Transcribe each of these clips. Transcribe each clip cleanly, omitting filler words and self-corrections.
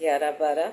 11-12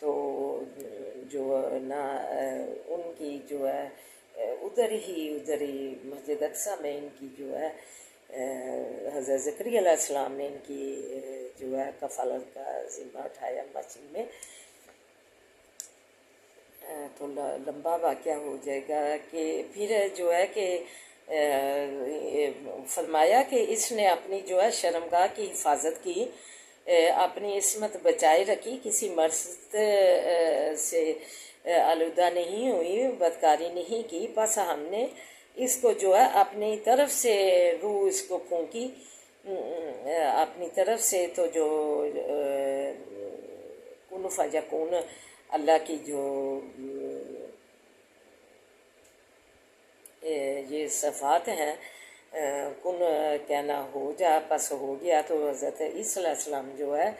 تو جو نا ان کی جو ہے ادھر ہی مسجد اقصیٰ میں ان کی جو ہے حضرت زکریا علیہ السلام نے ان کی جو ہے کفالت کا ذمہ اٹھایا مسجد میں. تو لمبا واقعہ ہو جائے گا کہ پھر جو ہے کہ فرمایا کہ اس نے اپنی جو ہے شرمگاہ کی حفاظت کی، اپنی عصمت بچائے رکھی، کسی مرد سے آلودہ نہیں ہوئی، بدکاری نہیں کی. بس ہم نے اس کو جو ہے اپنی طرف سے روح اس کو پھونکی اپنی طرف سے، تو جو کن فیکون اللہ کی جو یہ صفات ہیں، کن کہنا ہو جا پس ہو گیا. تو حضرت عیسیٰ علیہ السلام جو ہے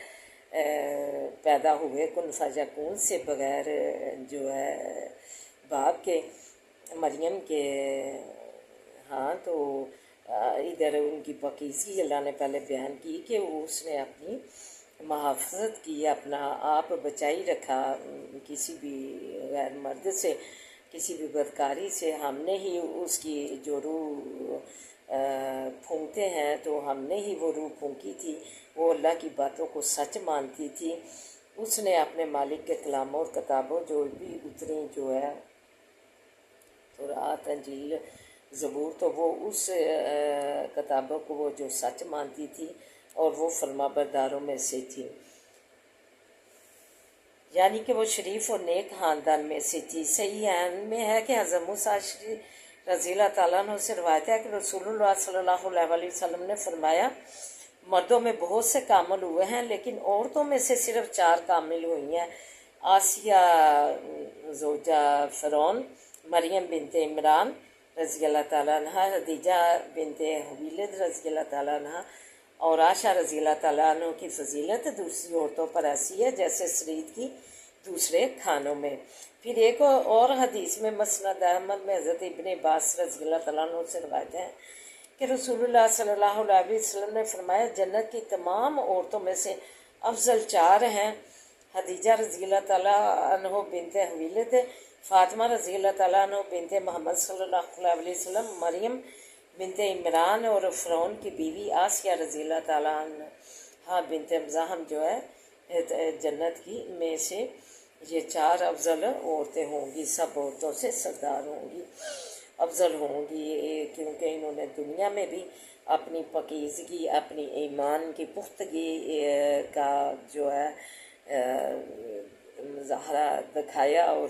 پیدا ہوئے کن فیکون سے، بغیر جو ہے باپ کے، مریم کے. ہاں تو ادھر ان کی پاکیزگی اللہ نے پہلے بیان کی کہ اس نے اپنی محافظت کی، اپنا آپ بچائی رکھا کسی بھی غیر مرد سے، کسی بھی بدکاری سے. ہم نے ہی اس کی جو روح پھونکتے ہیں تو ہم نے ہی وہ روح پھونکی تھی. وہ اللہ کی باتوں کو سچ مانتی تھی. اس نے اپنے مالک کے کلاموں اور کتابوں جو بھی اتری جو ہے تورات، انجیل، زبور، تو وہ اس کتابوں کو وہ جو سچ مانتی تھی اور وہ فرما برداروں میں سے تھی، یعنی کہ وہ شریف اور نیک خاندان میں سے تھی. صحیح میں ہے کہ حضرت موسیٰ رضی اللہ تعالیٰ عنہ سے روایت ہے کہ رسول اللہ صلی اللہ علیہ وسلم نے فرمایا، مردوں میں بہت سے کامل ہوئے ہیں لیکن عورتوں میں سے صرف 4 کامل ہوئی ہیں: آسیہ زوجہ فرعون، مریم بنت عمران رضی اللہ تعالیٰ عنہ، خدیجہ بنت خویلد رضی اللہ تعالیٰ عنہ اور عائشہ رضی اللہ تعالیٰ عنہ کی فضیلت دوسری عورتوں پر ایسی ہے جیسے سرید کی دوسرے کھانوں میں. پھر ایک اور حدیث میں مسند احمد میں حضرت ابن عباس رضی اللہ تعالیٰ عنہ سے روایت ہے کہ رسول اللہ صلی اللہ علیہ وسلم نے فرمایا، جنت کی تمام عورتوں میں سے افضل 4 ہیں: خدیجہ رضی اللہ تعالیٰ عنہ بنت خویلد، فاطمہ رضی اللہ تعالیٰ عنہ بنت محمد صلی اللہ علیہ وسلم، مریم بنت عمران اور فرعون کی بیوی آسیہ رضی اللہ تعالیٰ عنہ بنت مزاحم جو ہے جنت کی میں سے یہ 4 افضل عورتیں ہوں گی، سب عورتوں سے سردار ہوں گی، افضل ہوں گی، کیونکہ انہوں نے دنیا میں بھی اپنی پاکیزگی، اپنی ایمان کی پختگی کا جو ہے مظاہرہ دکھایا، اور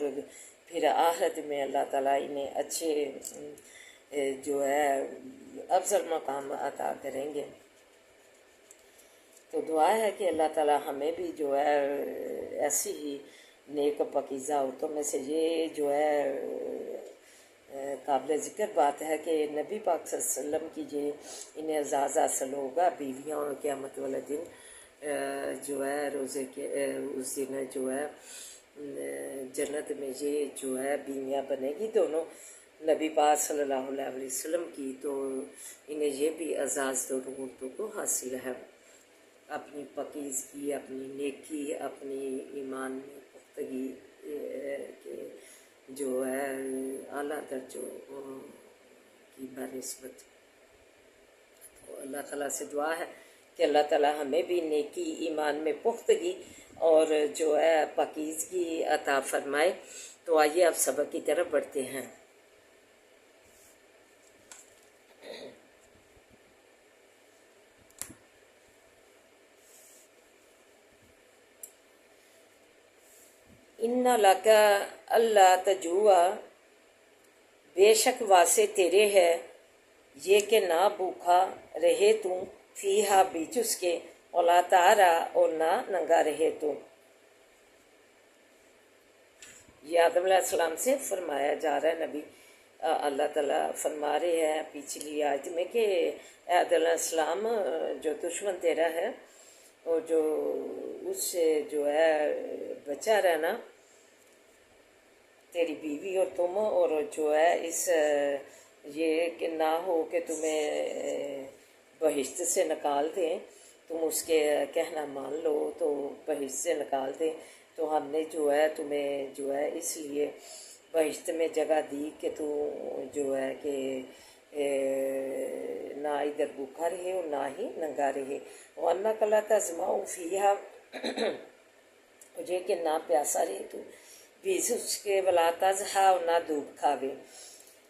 پھر آخرت میں اللہ تعالیٰ انہیں اچھے جو ہے افضل مقام عطا کریں گے. تو دعا ہے کہ اللہ تعالیٰ ہمیں بھی جو ہے ایسی ہی نیک پاکیزہ عورتوں میں سے. یہ جو ہے قابل ذکر بات ہے کہ نبی پاک صلی اللہ علیہ وسلم کی جو انہیں اعزاز حاصل ہوگا، بیویاں اور قیامت والے دن جو ہے روزے کے اس دن جو ہے جنت میں یہ جو ہے بیویاں بنے گی دونوں نبی پاک صلی اللہ علیہ وسلم کی. تو انہیں یہ بھی اعزاز دونوں عورتوں کو حاصل ہے، اپنی پاکیزگی، اپنی نیکی، اپنی ایمان میں پختگی کے جو ہے اعلیٰ درجوں کی بنسبت. تو اللہ تعالیٰ سے دعا ہے کہ اللہ تعالیٰ ہمیں بھی نیکی، ایمان میں پختگی اور جو ہے پاکیزگی عطا فرمائے. تو آئیے اب سبق کی طرف بڑھتے ہیں. اِنَّ لَكَ أَلَّا تَجُوعَ، بے شک واسطے تیرے ہے یہ کہ نہ بھوکا رہے تو، فیہا بیچ اس کے، وَلَا تَعْرَا اور نہ ننگا رہے تو. یہ آدم علیہ السلام سے فرمایا جا رہا ہے. نبی اللہ تعالیٰ فرما رہے ہیں پچھلی آیت میں کہ اے آدم علیہ السلام، جو دشمن تیرا ہے اور جو اس سے جو ہے بچا رہنا، تیری بیوی اور تم، اور جو ہے اس یہ کہ نہ ہو کہ تمہیں بہشت سے نکال دیں، تم اس کے کہنا مان لو تو بہشت سے نکال دیں. تو ہم نے جو ہے تمہیں جو ہے اس لیے بہشت میں جگہ دی کہ تو جو ہے کہ نہ ادھر بھوکا رہے اور نہ ہی ننگا رہے، وَأَنَّكَ لَا تَظْمَأُ فِيهَا، مجھے کہ نہ پیاسا رہے تو بیس اس کے ولا تضحیٰ اور نہ دھوپ کھاوے،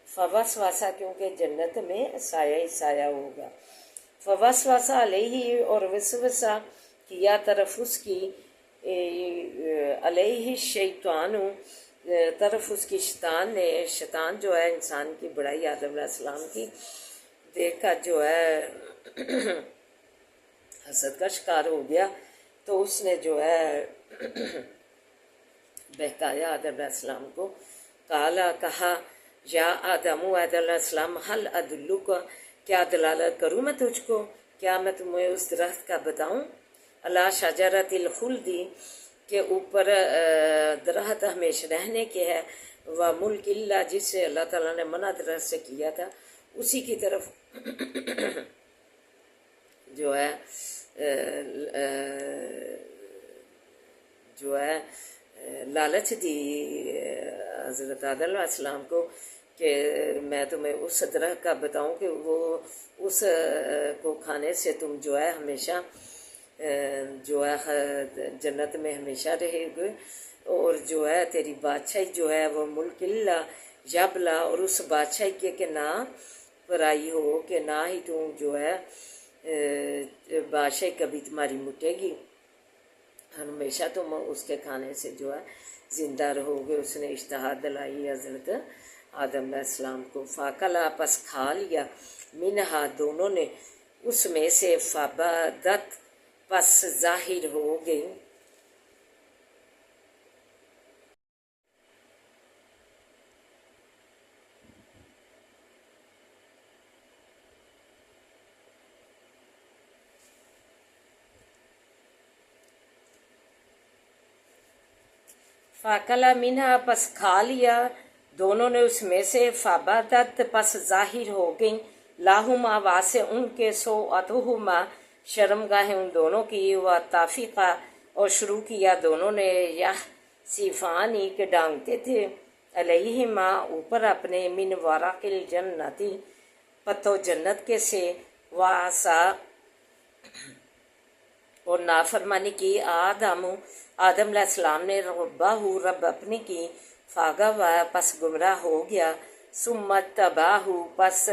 فوسوسہ کیونکہ جنت میں سایہ ہی سایہ ہوگا، فوسوسہ علیہ اور وسوسہ کیا طرف اس کی، علیہ الشیطان طرف اس کی شیطان نے، شیطان جو ہے انسان کی بڑائی آدم علیہ السلام کی دیکھ کر جو ہے حسد کا شکار ہو گیا، تو اس نے جو ہے بہکایا آدم علیہ السلام کو، کہا یا آدم آدم علیہ السلام حل ادلک، کیا دلالت کروں میں تجھ کو، کیا میں تمہیں اس درخت کا بتاؤں، اللہ شجرۃ الخلد کے اوپر درخت ہمیشہ رہنے کے ہے، وہ ملک اللہ جس سے اللہ تعالیٰ نے منع درخت سے کیا تھا اسی کی طرف جو ہے لالچ دی حضرت آدم علیہ السلام کو کہ میں تمہیں اس درخت کا بتاؤں کہ وہ اس کو کھانے سے تم جو ہے ہمیشہ جو ہے جنت میں ہمیشہ رہے گے، اور جو ہے تیری بادشاہی جو ہے وہ ملک اللہ یبلا، اور اس بادشاہی کے کہ نہ پرائی ہو، کہ نہ ہی تم جو ہے بادشاہی کبھی تمہاری مٹے گی، ہمیشہ تم اس کے کھانے سے جو ہے زندہ رہو گے۔ اس نے اشتہا دلائی حضرت آدم علیہ السلام کو، فاکلا پس کھا لیا، منہا دونوں نے اس میں سے، فبدت پس ظاہر ہو گئی، فاکلا منہا پس کھا لیا دونوں نے اس میں سے، فبدت پس ظاہر ہو گئیں، لاہما واسے ان کے، سوءتہما شرمگاہیں ان دونوں کی، وطافقا اور شروع کیا دونوں نے، یخصفانی کے ڈانگتے تھے، علیہما اوپر اپنے، من ورق الجنتی پتو جنت کے سے، وعصا اور نافرمانی کی، آدم علیہ السلام نے، ربہ رب اپنی کی، فاغوا پس گمراہ ہو گیا، ثم اتبعہ پس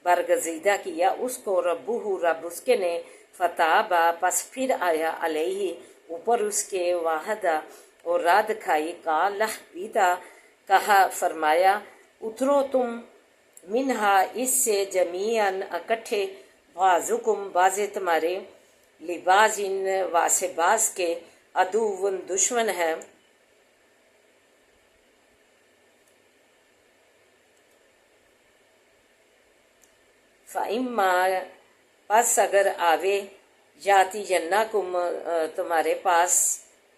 برگزیدہ کیا اس کو، ربہ رب اس کے نے، فتابا پس پھر آیا، علیہ اوپر اس کے، واحدہ اور رات کھائی، قال اہبطا کہا فرمایا، اترو تم، منہا اس سے، جمیعاً اکٹھے، بعضکم بعض تمہارے، لباس واسے باز کے، عدو دشمن ہے، فَإِمَّا پس اگر آوے، یاتی جنکم تمہارے پاس،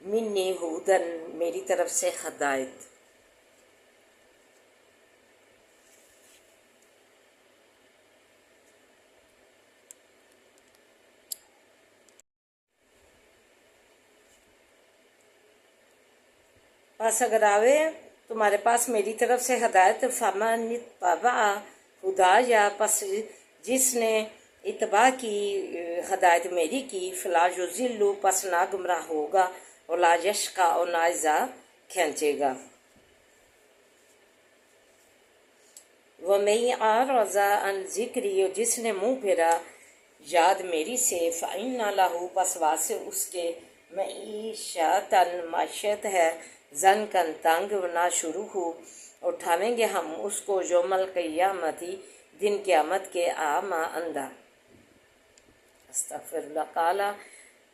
منی ہودن میری طرف سے ہدایت، پس اگر آوے تمہارے پاس میری طرف سے ہدایت، فمن اتبع ہدایا پس جس نے اتباع کی ہدایت میری کی، فلا یضل پس نہ گمراہ ہوگا، ولا یشقی اور نہ ایذا کھینچے گا، وَمَن أَعْرَضَ عَنْ ذِکْرِی جس نے منہ پھیرا یاد میری سے، فَإِنَّ لَهُ پس واسے اس کے، معیشتاً معیشت ہے، ضنکاً تنگ، ونحشرہ اٹھاویں گے ہم اس کو، یوم القیامتی دن قیامت کے، اعمیٰ اندھا، استغفر اللہ، قال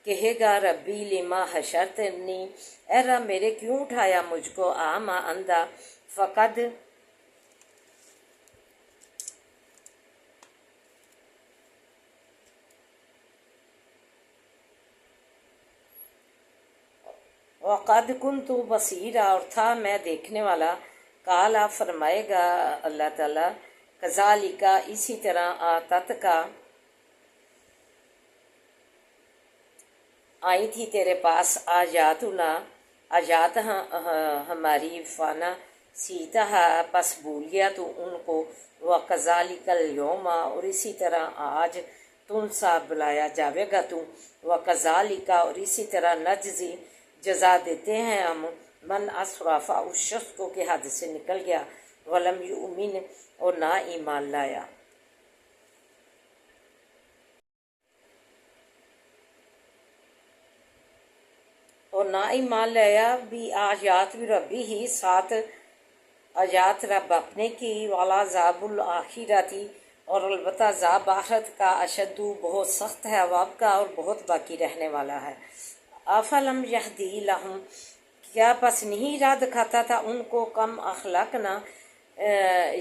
کہے گا، ربی لما حشرتنی اے رب میرے کیوں اٹھایا مجھ کو، اعمیٰ اندھا، فقد وقد کنت بصیرا اور تھا میں دیکھنے والا، قالا فرمائے گا اللہ تعالیٰ، کذالک اسی طرح، آتت کا آئی تھی تیرے پاس، آیاتنا آیات ہماری فانا سیتا ہے پس بھول گیا تو ان کو، وَكَذَلِكَ الْيَوْمَ اور اسی طرح آج تنسا بلایا جاوے گا تو، وَكَذَلِكَ اور اسی طرح نجزی جزا دیتے ہیں ہم، من اسرف اس شخص کو کہ حد سے نکل گیا، ولم یؤمن اور نہ ایمان لایا۔ اور نہ ایمان لایا بھی آیات بھی ربی ہی، ساتھ آیات رب اپنے کی، والا عذاب الآخرتی اور البتہ عذاب آخرت کا، اشدو بہت سخت ہے، عواب کا اور بہت باقی رہنے والا ہے۔ افلم یہدی لہم کیا پس نہیں راہ دکھاتا تھا ان کو، کم اخلاقنا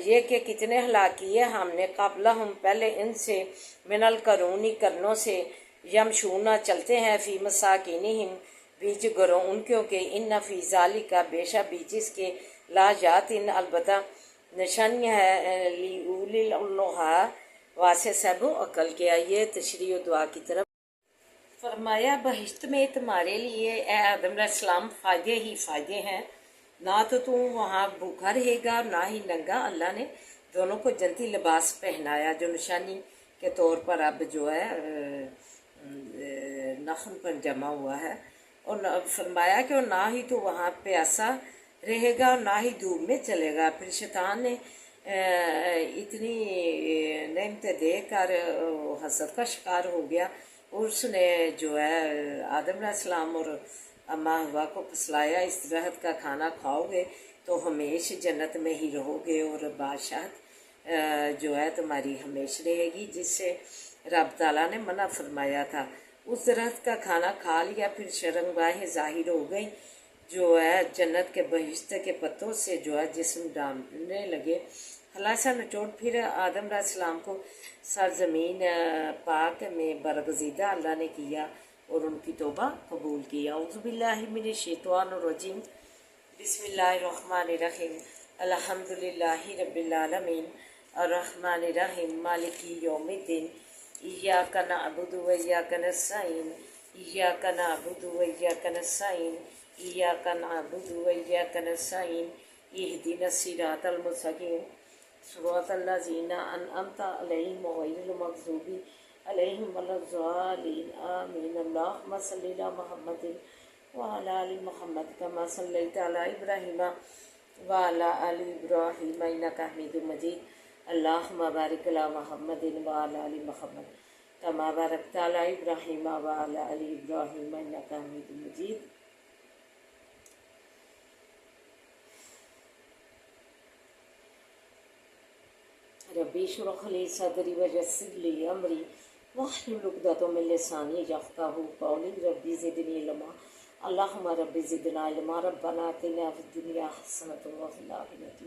یہ کہ کتنے ہلاک کیے ہم نے، قبلہم پہلے ان سے، من القرونی قرنوں سے، یمشونا چلتے ہیں، فی مساکنہم بیچ گھروں ان کے، ان فی ذالک بے شک بیچ اس کے، لا یاتن البتہ نشانی ہے، لیولی النہا واسے صاحب عقل کے۔ آئیے تشریح و دعا کی طرف۔ فرمایا بہشت میں تمہارے لیے اے آدم علیہ السلام فائدے ہی فائدے ہیں، نہ تو تم وہاں بھوکا رہے گا نہ ہی ننگا۔ اللہ نے دونوں کو جنتی لباس پہنایا جو نشانی کے طور پر اب جو ہے نخل پر جمع ہوا ہے، اور فرمایا کہ نہ ہی تو وہاں پیاسا رہے گا اور نہ ہی دھوپ میں چلے گا۔ پھر شیطان نے اتنی نعمتیں دے کر حسد کا شکار ہو گیا، اور اس نے جو ہے آدم علیہ السلام اور اماں حوا کو پھسلایا، اس درخت کا کھانا کھاؤ گے تو ہمیشہ جنت میں ہی رہو گے، اور بادشاہت جو ہے تمہاری ہمیشہ رہے گی، جس سے رب تعالیٰ نے منع فرمایا تھا۔ اس درخت کا کھانا کھا لیا، پھر شرمگاہیں ظاہر ہو گئیں، جو ہے جنت کے بہشت کے پتوں سے جو ہے جسم ڈالنے لگے، خلاصہ نچوڑ پھر آدم علیہ السلام کو سرزمین پاک میں برگزیدہ اللہ نے کیا اور ان کی توبہ قبول کی۔ اعوذ باللہ من الشیطان الرجیم، بسم اللہ الرحمن الرحیم، الحمدللہ رب العالمین، الرحمن الرحیم، مالک یوم الدین، ایاک نعبد و ایاک نستعین، ایاک نعبد و ایاک نستعین، ایاک نعبد و ایاک نستعین، اہدنا الصراط المستقیم، صراط الذین انعمت علیہم غیر المغضوب علیہم ولا الضالین، آمین۔ اللہم صلی علی محمد وعلی آل محمد کما صلیت علی ابراہیم وعلی آل ابراہیم انک حمید مجید، اللہم بارک علی محمد وعلی آل محمد کما بارکت علی ابراہیم وعلی آل ابراہیم انک حمید مجید۔ ربی اشرح لی صدری ویسر لی امری واحلل عقدۃ من لسانی یفقہوا قولی، ربی زدنی علما، اللہم ربی زدنا علما، ربنا آتنا فی الدنیا حسنۃ وفی الآخرۃ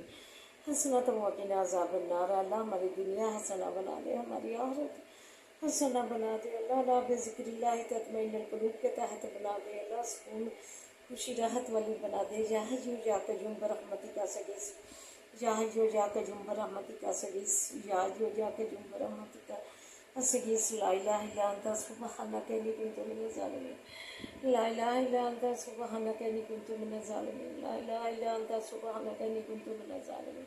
حسنۃ وقنا عذاب النار۔ اللہ ہماری دنیا حسنہ بنا دے، ہماری آخرت حسنہ بنا دے، اللہ لا بذکر اللہ تطمئن القلوب کے تحت بنا دے، اللہ سکون خوشی راحت والی بنا دے۔ یا حیّ یا قیوم برحمتک استغیث، یا حیّ یا قیوم برحمتک استغیث، یا حیّ یا قیوم برحمتک استغیث، لا الہ الا انت سبحانک انی کنت من الظالمین، لا الہ الا انت سبحانک انی کنت من الظالمین، لا الہ الا انت سبحانک انی کنت من الظالمین۔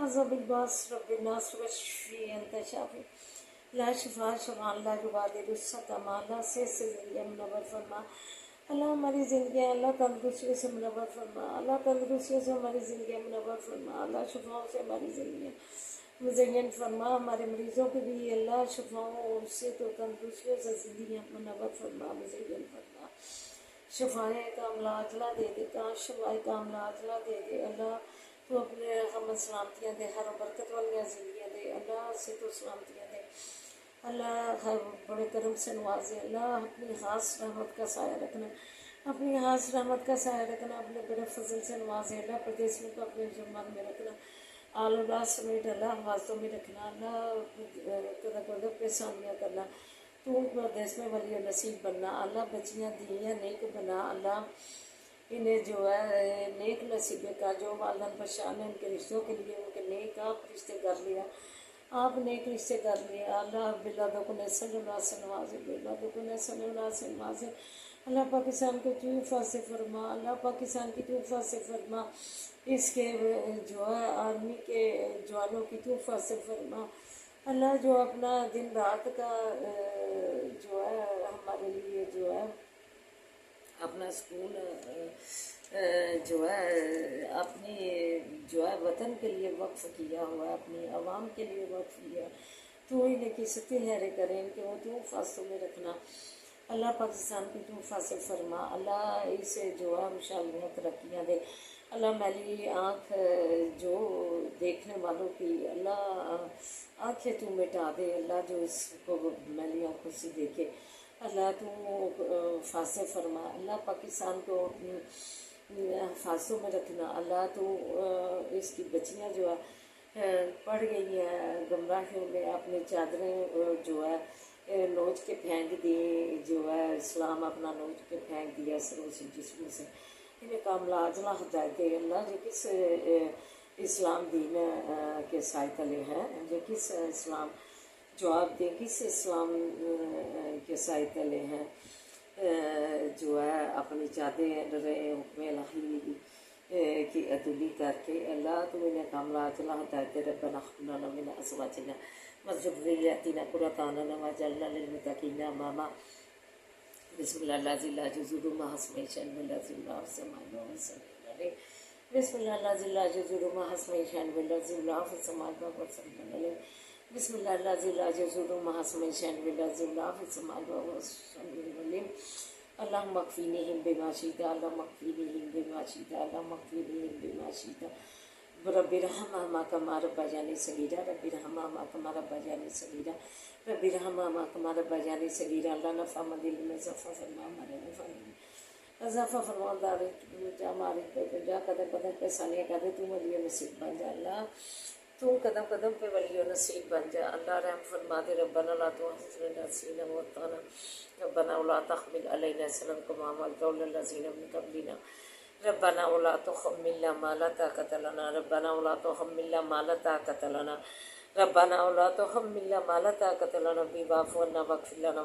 عذاب الباس رب الناس واشفی انت شافی، لا شفا شفا لا یغادر سقما، اللہ صحت سے زندگیاں منور فرما، اللہ ہماری زندگیاں اللہ تندرستیوں سے منور فرما، اللہ تندرستیوں سے ہماری زندگیاں منور فرما، اللہ شفاؤں سے ہماری زندگیاں مزین فرما، ہمارے مریضوں کو بھی اللہ شفاؤں سے تو تندرستیوں سے زندگیاں منور فرما، مزین فرما، شفائیں کاملہ عاجلہ دے دے، شفائیں کاملہ عاجلہ دے دے، اللہ تو اپنے رحمت سلامتیاں دے، ہر برکت والیاں زندگیاں دے، اللہ سے تو سلامتیاں دے، اللہ ہر بڑے کرم سے نوازے، اللہ اپنی خاص رحمت کا سایہ رکھنا، اپنی خاص رحمت کا سایہ رکھنا، اپنے بڑے فضل سے نوازے، اللہ پردیسیوں کو اپنے جرمان میں رکھنا، آل اللہ سمیت اللہ حفاظتوں میں رکھنا، اللہ قدر پریشانیاں کرنا، تو پردیس میں ولی نصیب بننا، اللہ بچیاں دیاں نیک بنا، اللہ انہیں جو ہے نیک نصیب کا، جو والدین پریشان ہیں ان کے رشتوں کے لیے ان کے نیک آپ رشتے کر لیا، آپ نیک رشتے کر لیا، اللہ بلا دکن سن اللہ سے نوازے، بلا دکن سن اللہ سے نوازے، اللہ پاکستان کو تو حفاظ سے فرما، اللہ پاکستان کی تو حفاظ سے فرما، اس کے جو ہے آرمی کے جوانوں کی تو حفاظ سے فرما، اللہ جو اپنا دن رات کا جو ہے ہمارے لیے جو ہے اپنا سکون جو ہے اپنی جو ہے وطن کے لیے وقف کیا ہوا ہے، اپنی عوام کے لیے وقف کیا، تو انہیں کی ستہرے کریں کہ وہ تو فاصلوں میں رکھنا، اللہ پاکستان کی تو فاصل فرما، اللہ اسے جو ہے مشالیاں ترقیاں دے، اللہ میلی آنکھ جو دیکھنے والوں کی اللہ آنکھیں تو مٹا دے، اللہ جو اس کو میلی آنکھوں سے دیکھے اللہ تو فاصل فرما، اللہ پاکستان کو اپنی حفاظتوں میں رکھنا، اللہ تو اس کی بچیاں جو ہے پڑ گئی ہیں گمراہیوں میں، اپنی چادریں جو ہے نوچ کے پھینک دی، جو ہے اسلام اپنا نوچ کے پھینک دیا سروں سے جسموں سے، انہیں کاملہ اجلا ہدایت دے اللہ، جو کس اسلام دین کے سائے تلے ہیں، جو کس اسلام جواب دیں کس اسلام کے سائے تلے ہیں، جو ہے اپنی چادر حکم الہی کی عدلی کر کے اللہ تو انہیں کاملہ اجلا ہدایت دے، ربنا هب لنا من ازواجنا وذرياتنا قرة اعين واجعلنا للمتقين اماما، بسم اللہ الذی لا یضر مع اسمہ شیء والذی لا سمع وسلم، بسم اللہ الذی لا یضر مع اسمہ شیء والذی لا سمع وسلم، بسم اللہ الذی لا یضر مع اسمہ شیء والذی لا سمع وسلم، اللہم اکفینہم بما شئت، اللہم اکفینہم بما شئت، اللہم اکفینہم بما شئت، رب ارحمہما کما ربیانی صغیرا، رب ارحمہما کما ربیانی صغیرا، رب ارحمہما کما ربیانی صغیرا، اللہ نفع مدل میں اضافہ فرما، ہمارے نفع میں اضافہ فرما، دار جا مالک پہ جا قدم قدم پہ ثانیہ قدر تو ولی و نصیب بن جا، اللہ تو قدم قدم پہ ولی و نصیب بن جا، اللہ رحم فرما دے، ربنا لا تؤاخذنا إن نسينا وأخطأنا، ربنا ولا تحمل علينا إصرا كما حملته على الذين من قبلنا، ربنا ولا تحملنا ما لا طاقة لنا، ربنا ولا تحملنا ما لا طاقة لنا، ربنا ولا تحملنا ما لا طاقة لنا به، واعف عنا واغفر لنا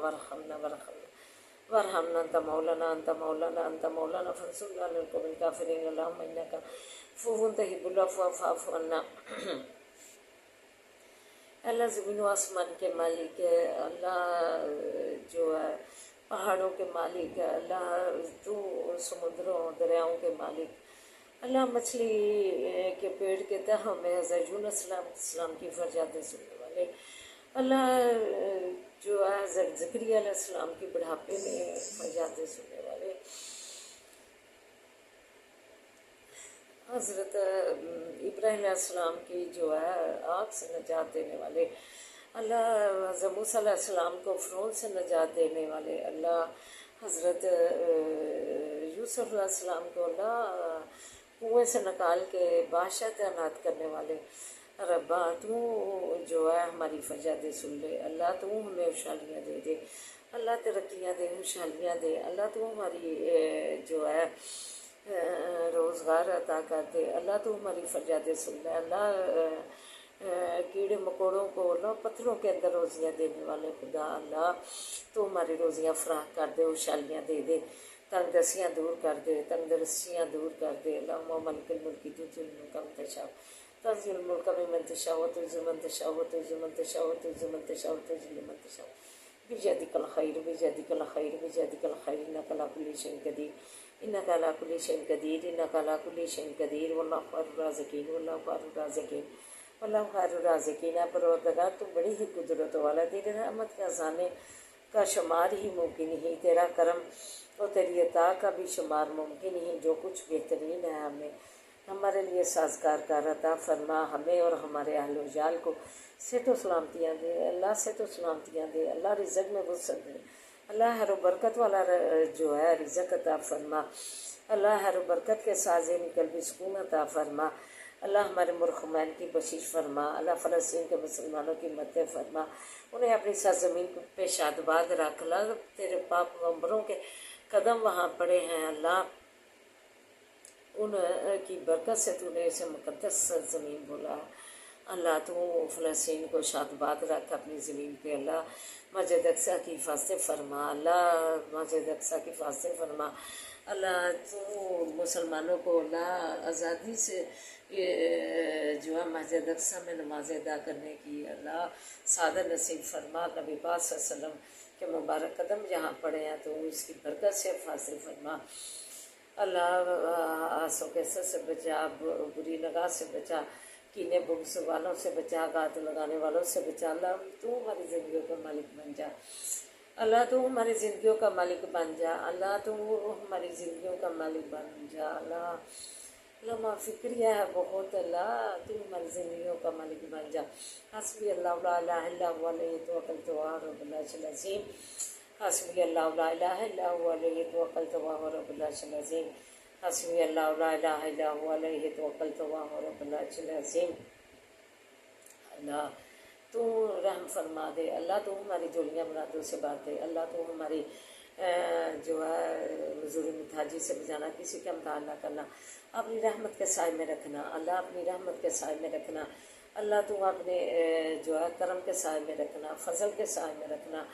وارحمنا أنت مولانا أنت مولانا أنت مولانا فانصرنا على القوم الكافرين، اللهم إنك عفو تحب العفو فاعف عنا، اللہ زمین و آسمان کے مالک ہے، اللہ جو ہے پہاڑوں کے مالک ہے، اللہ تو سمندروں دریاؤں کے مالک، اللہ مچھلی کے پیڑ کے تہوں میں حضرت یونس السلام کی فرجاتیں سننے والے، اللہ جو ہے حضرت زکریا علیہ السلام کی بڑھاپے میں فرجاتیں سننے والے، حضرت ابراہیم علیہ السلام کی جو ہے آگ سے نجات دینے والے، اللہ حضرت موسیٰ علیہ السلام کو فرعون سے نجات دینے والے، اللہ حضرت یوسف علیہ السلام کو اللہ کنویں سے نکال کے بادشاہ تعینات کرنے والے، ربا تو جو ہے ہماری فریادیں سن لے، اللہ تو ہمیں خوشحالیاں دے دے، اللہ ترقیاں دے خوشحالیاں دے، اللہ تو ہماری جو ہے روزگار عطا کر دے، اللہ تو ہماری فریادیں سن لے، اللہ کیڑے مکوڑوں کو اللہ پتھروں کے اندر روزیاں دینے والے خدا، اللہ تو ہماری روزیاں فراہم کر دے، خوشحالیاں دے دے، تنگ دستیاں دور کر دے، تنگ دستیاں دور کر دے، اللہم مالک الملک تؤتی الملک من تشاء تنزع الملک ممن تشاء وتعز من تشاء وتعز من تشاء وتعز من تشاء وتذل من تشاء بيدك الخير بيدك الخير بيدك الخير انك على كل شيء قدير انك على كل شيء قدير انك على كل شيء قدير والله خير الرازقين والله خير الرازقين والله خير الرازقين، پروردگار تو بڑی ہی قدرت والا، تیرے رحمت کا خزانے کا شمار ہی ممکن ہی، تیرا کرم اور تیری عطا کا بھی شمار ممکن ہی، جو کچھ بہترین ہے ہمیں ہمارے لیے سازگار کر عطا فرما، ہمیں اور ہمارے اہل و عیال کو صحت و سلامتیاں دے، اللہ صحت و سلامتیاں دے، اللہ رزق میں وسعت دے، اللہ ہر و برکت والا جو ہے رزق عطا فرما، اللہ ہر و برکت کے ساتھ ذہنی قلبی سکون عطا فرما، اللہ ہمارے مرخمین کی بخشش فرما، اللہ فلسطین کے مسلمانوں کی مدد فرما، انہیں اپنی سرزمین پہ شادباد رکھ، اللہ تیرے پاک پیغمبروں کے قدم وہاں پڑے ہیں، اللہ ان کی برکت سے تو نے اسے مقدس سرزمین بولا ہے، اللہ تو فلسطین کو شادباد رکھ اپنی زمین پہ، اللہ مسجد اقصیٰ کی حفاظت فرما، اللہ مسجد اقصیٰ کی حفاظت فرما، اللہ تو مسلمانوں کو اللہ آزادی سے جو ہے مسجد اقصیٰ میں نماز ادا کرنے کی اللہ سعادت نصیب فرما، نبی پاک صلی اللہ علیہ وسلم کے مبارک قدم جہاں پڑے ہیں تو اس کی برکت سے حفاظت فرما، اللہ آنسوں کے سر سے بچا، بری نگاہ سے بچا، کینے بغض والوں سے بچا، گات لگانے والوں سے بچا، اللہ تو ہماری زندگیوں کا مالک بن جا، اللہ تو ہماری زندگیوں کا مالک بن جا، اللہ تو ہماری زندگیوں کا مالک بن جا، اللہ فکریہ ہے بہت، اللہ تو ہماری زندگیوں کا مالک بن جا، حسبی اللہ لا الہ الا هو علیہ توکلت وهو رب العرش العظیم، حسبی اللہ لا الہ الا هو علیہ توکلت وهو رب العرش العظیم، حسبی اللہ لا الہ الا هو علیہ توکلت وهو رب العرش العظیم، اللہ تو رحم فرما دے، اللہ تو ہماری جولیاں مرادوں سے بات دے، اللہ تو ہماری جو ہے مزوری متھاجی سے بجانا، کسی کا امتحان نہ کرنا، اپنی رحمت کے سائے میں رکھنا، اللہ اپنی رحمت کے سائے میں رکھنا، اللہ تو اپنے جو ہے کرم کے سائے میں رکھنا، فضل کے سائے میں رکھنا،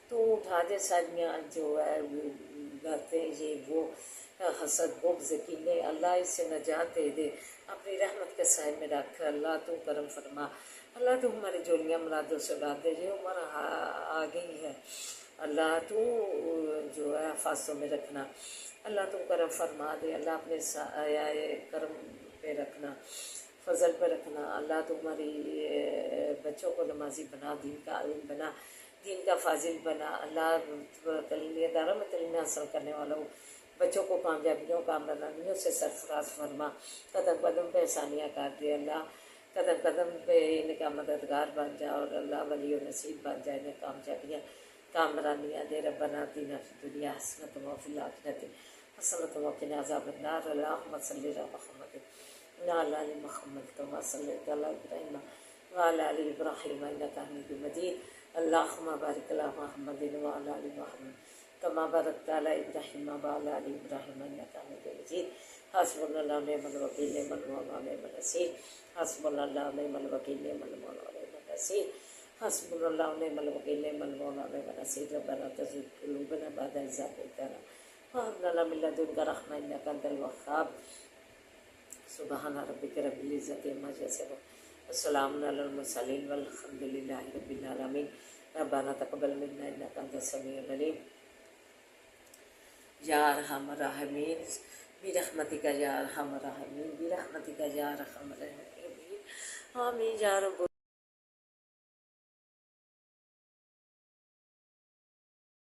تو اٹھا دے ساریاں جو ہے باتیں یہ وہ حسد بغض کینے، اللہ اس سے نجات دے دے، اپنی رحمت کے سائے میں رکھ، اللہ تو کرم فرما، اللہ تو ہماری جولیاں مرادوں سے بات دے، یہ عمر آ گئی ہے، اللہ تو جو ہے حفاظتوں میں رکھنا، اللہ تو کرم فرما دے، اللہ اپنے سایہ کرم پہ رکھنا، فضل پہ رکھنا، اللہ تو ہماری بچوں کو نمازی بنا، دین کا عالم بنا، دین کا فاضل بنا، اللہ تعلیمی اداروں میں تعلیم حاصل کرنے والوں بچوں کو کامیابیوں کامرانیوں سے سرفراز فرما، قدم قدم پہ احسانیاں کر دے، اللہ قدم قدم پہ ان کا مددگار بن جا، اور اللہ ولی و نصیب بن جائے، انہیں کامیابیاں کامرانیاں دے، ربنا آتنا فی الدنیا حسنۃ وفی الآخرۃ حسنۃ وقنا عذاب النار، اللہم صلی علی محمد وعلی آل محمد کما صلیت علی ابراہیم وعلی آل ابراہیم انک حمید مجید، اللہم بارک علی محمد وعلی آل محمد کما بارکت علی ابراہیم وعلی آل ابراہیم انک حمید مجید، حسبنا اللہ ونعم الوکیل نعم المولا ونعم النصیر، حسبنا اللہ ونعم الوکیل نعم المولا ونعم النصیر، حسبنا اللہ ونعم الوکیل نعم المولا ونعم النصیر، ربنا لا تزغ قلوبنا بعد إذ هديتنا وهب لنا من لدنك رحمة إنك أنت الوهاب، سبحان ربك رب العزة عما يصفون وسلام على المرسلين والحمد لله رب العالمين، ربنا تقبل منا إنك أنت السميع العليم، یا ارحم الراحمین برحمتک یا ارحم الراحمین برحمتک یا ارحم الراحمین، آمین یا رب